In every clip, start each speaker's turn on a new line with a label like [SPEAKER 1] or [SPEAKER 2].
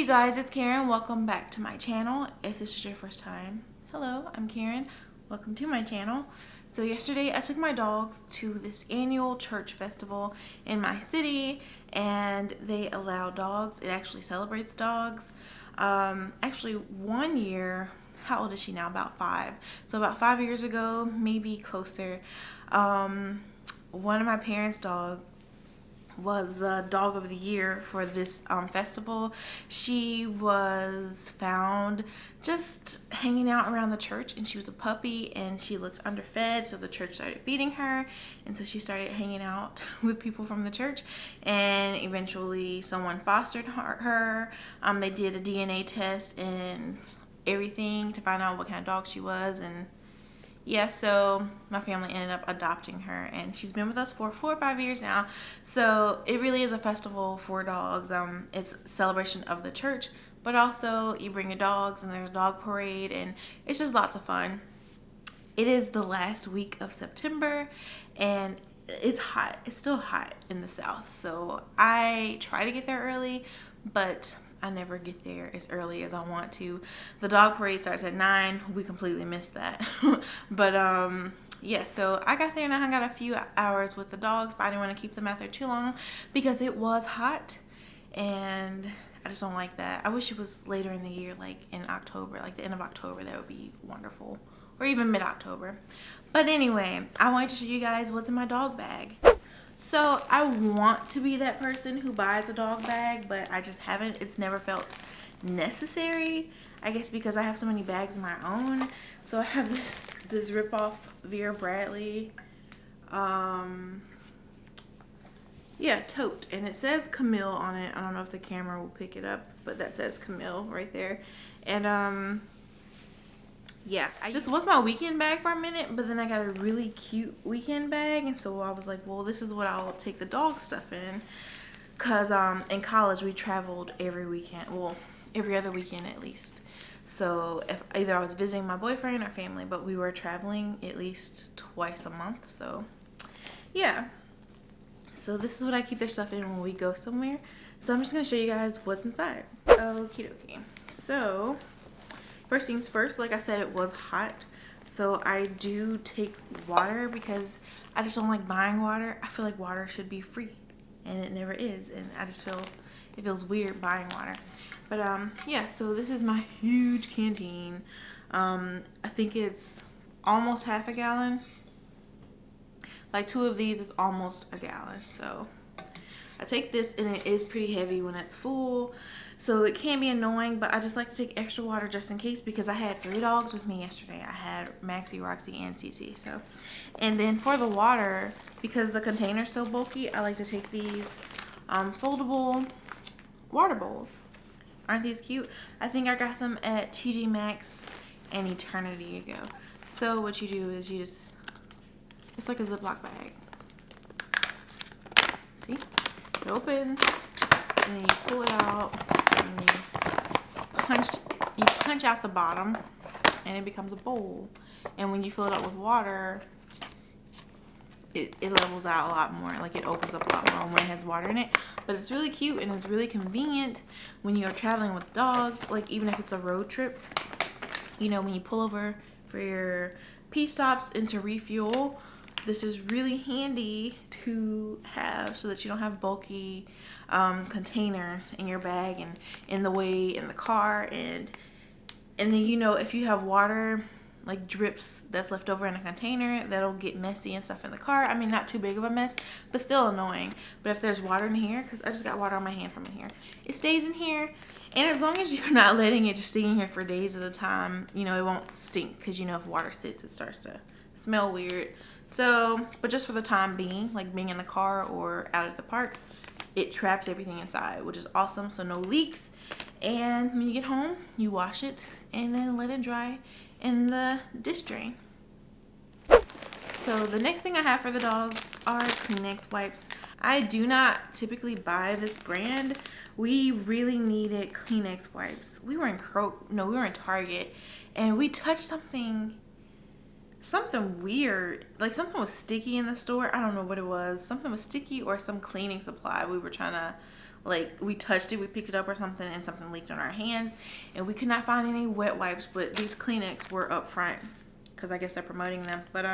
[SPEAKER 1] you guys, it's Karen. Welcome back to my channel. If this is your first time, hello, I'm Karen. Welcome to my channel. So yesterday I took my dogs to this annual church festival in my city, and they allow dogs. It actually celebrates dogs. Actually, one year, how old is she now? About 5. So about 5 years ago, maybe closer, one of my parents' dogs was the dog of the year for this festival. She was found just hanging out around the church, and she was a puppy and she looked underfed, so the church started feeding her, and so she started hanging out with people from the church, and eventually someone fostered her. They did a DNA test and everything to find out what kind of dog she was, and yeah, so my family ended up adopting her, and she's been with us for 4 or 5 years now. So it really is a festival for dogs. It's a celebration of the church, but also you bring your dogs, and there's a dog parade, and it's just lots of fun. It is the last week of September, and it's hot. It's still hot in the South, so I try to get there early, but I never get there as early as I want to. The dog parade starts at 9. We completely missed that. But yeah, so I got there and I hung out a few hours with the dogs, but I didn't want to keep them out there too long because it was hot, and I just don't like that. I wish it was later in the year, like in October, like the end of October. That would be wonderful, or even mid-October. But anyway, I wanted to show you guys what's in my dog bag. So I want to be that person who buys a dog bag, but I just haven't. It's never felt necessary, I guess, because I have so many bags of my own. So I have this rip-off Vera Bradley tote, and it says Camille on it. I don't know if the camera will pick it up, but that says Camille right there. And yeah, this was my weekend bag for a minute, but then I got a really cute weekend bag, and so I was like, well, this is what I'll take the dog stuff in, because in college we traveled every weekend, well, every other weekend at least. So if either I was visiting my boyfriend or family, but we were traveling at least twice a month. So yeah, so this is what I keep their stuff in when we go somewhere. So I'm just gonna show you guys what's inside. Okie dokie. So first things first, like I said, it was hot, so I do take water because I just don't like buying water. I feel like water should be free, and it never is, and I just feel it feels weird buying water. But yeah, so this is my huge canteen. I think it's almost half a gallon. Like 2 of these is almost a gallon. So I take this, and it is pretty heavy when it's full, so it can be annoying, but I just like to take extra water just in case, because I had 3 dogs with me yesterday. I had Maxie, Roxy, and Cece. So, and then for the water, because the container's so bulky, I like to take these foldable water bowls. Aren't these cute? I think I got them at TJ Maxx an eternity ago. So what you do is you just, it's like a Ziploc bag. See? It opens, and then you pull it out, and you punch out the bottom, and it becomes a bowl. And when you fill it up with water, it levels out a lot more. Like, it opens up a lot more when it has water in it. But it's really cute, and it's really convenient when you're traveling with dogs. Like, even if it's a road trip, you know, when you pull over for your pee stops and to refuel, this is really handy to have, so that you don't have bulky containers in your bag and in the way in the car. And then, you know, if you have water like drips that's left over in a container, that'll get messy and stuff in the car. I mean, not too big of a mess, but still annoying. But if there's water in here, because I just got water on my hand from in here, it stays in here. And as long as you're not letting it just stay in here for days at a time, you know, it won't stink, because, you know, if water sits, it starts to smell weird. So, but just for the time being, like being in the car or out at the park, it traps everything inside, which is awesome. So no leaks. And when you get home, you wash it and then let it dry in the dish drain. So the next thing I have for the dogs are Kleenex wipes. I do not typically buy this brand. We really needed Kleenex wipes. We were in Target, and we touched something weird. Like, something was sticky in the store. I don't know what it was. Something was sticky, or some cleaning supply we were trying to like we touched it, we picked it up or something, and something leaked on our hands, and we could not find any wet wipes, but these Kleenex were up front because I guess they're promoting them. But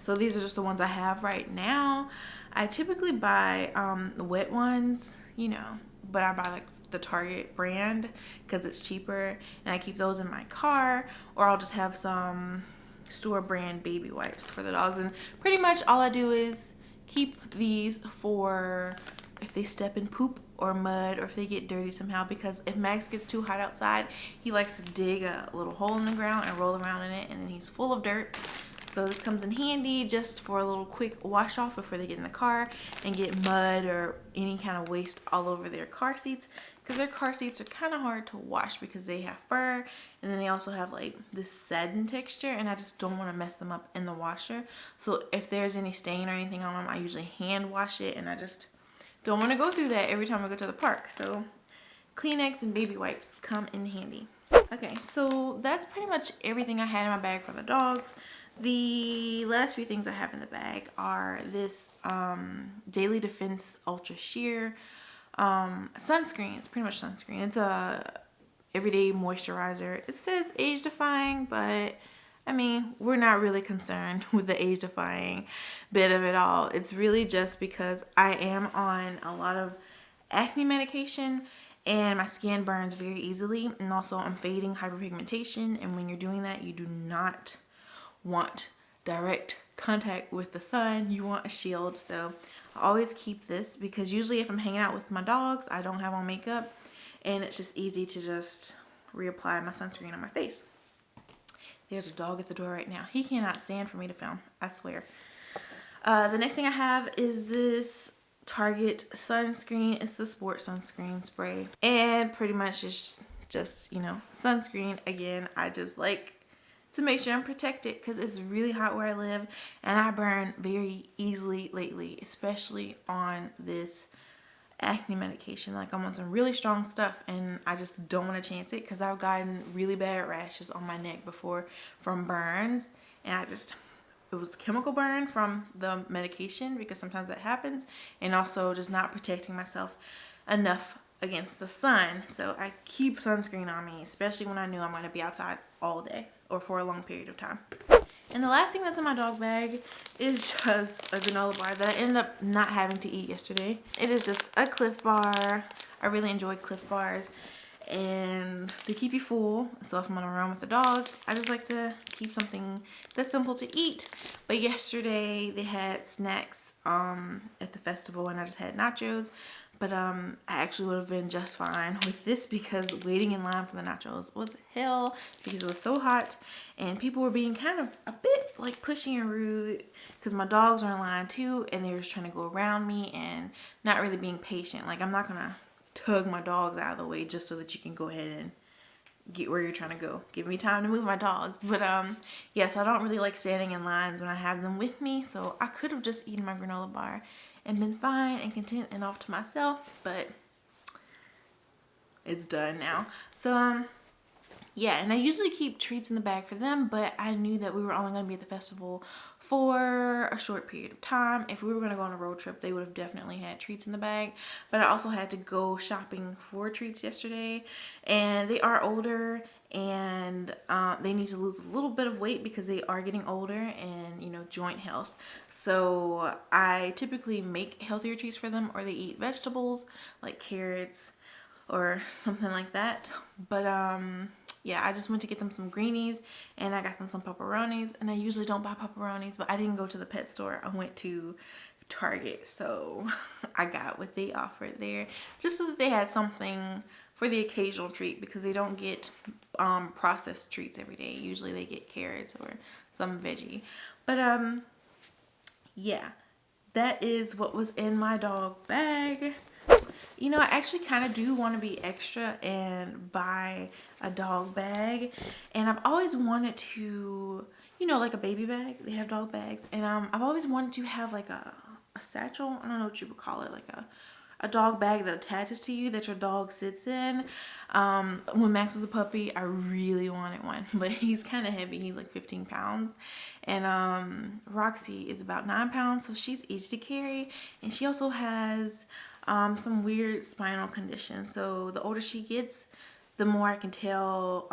[SPEAKER 1] so these are just the ones I have right now. I typically buy the wet ones, you know, but I buy like the Target brand because it's cheaper, and I keep those in my car, or I'll just have some store brand baby wipes for the dogs. And pretty much all I do is keep these for if they step in poop or mud, or if they get dirty somehow, because if Max gets too hot outside, he likes to dig a little hole in the ground and roll around in it, and then he's full of dirt. So this comes in handy just for a little quick wash off before they get in the car and get mud or any kind of waste all over their car seats, because their car seats are kind of hard to wash because they have fur, and then they also have like this satin texture, and I just don't want to mess them up in the washer. So if there's any stain or anything on them, I usually hand wash it, and I just don't want to go through that every time I go to the park. So Kleenex and baby wipes come in handy. Okay, so that's pretty much everything I had in my bag for the dogs. The last few things I have in the bag are this Daily Defense Ultra Sheer sunscreen. It's pretty much sunscreen. It's a everyday moisturizer. It says age defying, but I mean, we're not really concerned with the age defying bit of it all. It's really just because I am on a lot of acne medication and my skin burns very easily, and also I'm fading hyperpigmentation, and when you're doing that, you do not want direct contact with the sun. You want a shield. So I always keep this because usually if I'm hanging out with my dogs, I don't have on makeup, and it's just easy to just reapply my sunscreen on my face. There's a dog at the door right now. He cannot stand for me to film, I swear. The next thing I have is this Target sunscreen. It's the sports sunscreen spray, and pretty much it's just, you know, sunscreen. Again, I just like to make sure I'm protected because it's really hot where I live, and I burn very easily lately, especially on this acne medication. Like, I'm on some really strong stuff, and I just don't want to chance it because I've gotten really bad rashes on my neck before from burns, and it was chemical burn from the medication, because sometimes that happens, and also just not protecting myself enough against the sun. So I keep sunscreen on me, especially when I know I'm going to be outside all day or for a long period of time. And the last thing that's in my dog bag is just a granola bar that I ended up not having to eat yesterday. It is just a Cliff Bar. I really enjoy Cliff Bars, and they keep you full. So if I'm on a run with the dogs, I just like to keep something that's simple to eat. But yesterday they had snacks at the festival, and I just had nachos. But I actually would have been just fine with this because waiting in line for the nachos was hell because it was so hot, and people were being kind of a bit like pushy and rude because my dogs are in line too, and they were just trying to go around me and not really being patient. Like, I'm not gonna tug my dogs out of the way just so that you can go ahead and get where you're trying to go. Give me time to move my dogs. But yeah, so I don't really like standing in lines when I have them with me, so I could have just eaten my granola bar and been fine and content and off to myself, but it's done now. So yeah, and I usually keep treats in the bag for them, but I knew that we were only going to be at the festival for a short period of time. If we were going to go on a road trip, they would have definitely had treats in the bag. But I also had to go shopping for treats yesterday, and they are older, and they need to lose a little bit of weight because they are getting older, and, you know, joint health. So I typically make healthier treats for them, or they eat vegetables like carrots or something like that. But yeah, I just went to get them some greenies, and I got them some pepperonis, and I usually don't buy pepperonis, but I didn't go to the pet store. I went to Target, so I got what they offered there just so that they had something for the occasional treat, because they don't get processed treats every day. Usually they get carrots or some veggie. But yeah, that is what was in my dog bag. You know, I actually kind of do want to be extra and buy a dog bag, and I've always wanted to, you know, like a baby bag. They have dog bags, and I've always wanted to have like a satchel. I don't know what you would call it, like a dog bag that attaches to you that your dog sits in. When Max was a puppy, I really wanted one, but he's kind of heavy. He's like 15 pounds, and Roxy is about 9 pounds, so she's easy to carry, and she also has some weird spinal condition. So the older she gets, the more I can tell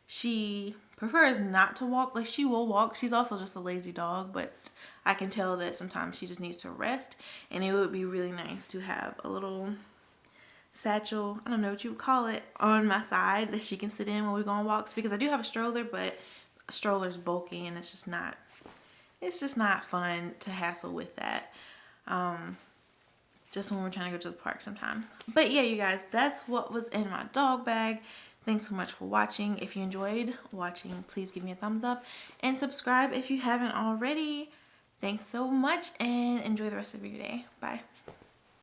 [SPEAKER 1] she prefers not to walk. Like, she will walk. She's also just a lazy dog, but I can tell that sometimes she just needs to rest. And it would be really nice to have a little satchel, I don't know what you would call it, on my side that she can sit in when we go on walks, because I do have a stroller, but a stroller's bulky and it's just not fun to hassle with that. Just when we're trying to go to the park sometimes. But yeah, you guys, that's what was in my dog bag. Thanks so much for watching. If you enjoyed watching, please give me a thumbs up and subscribe if you haven't already. Thanks so much and enjoy the rest of your day. Bye.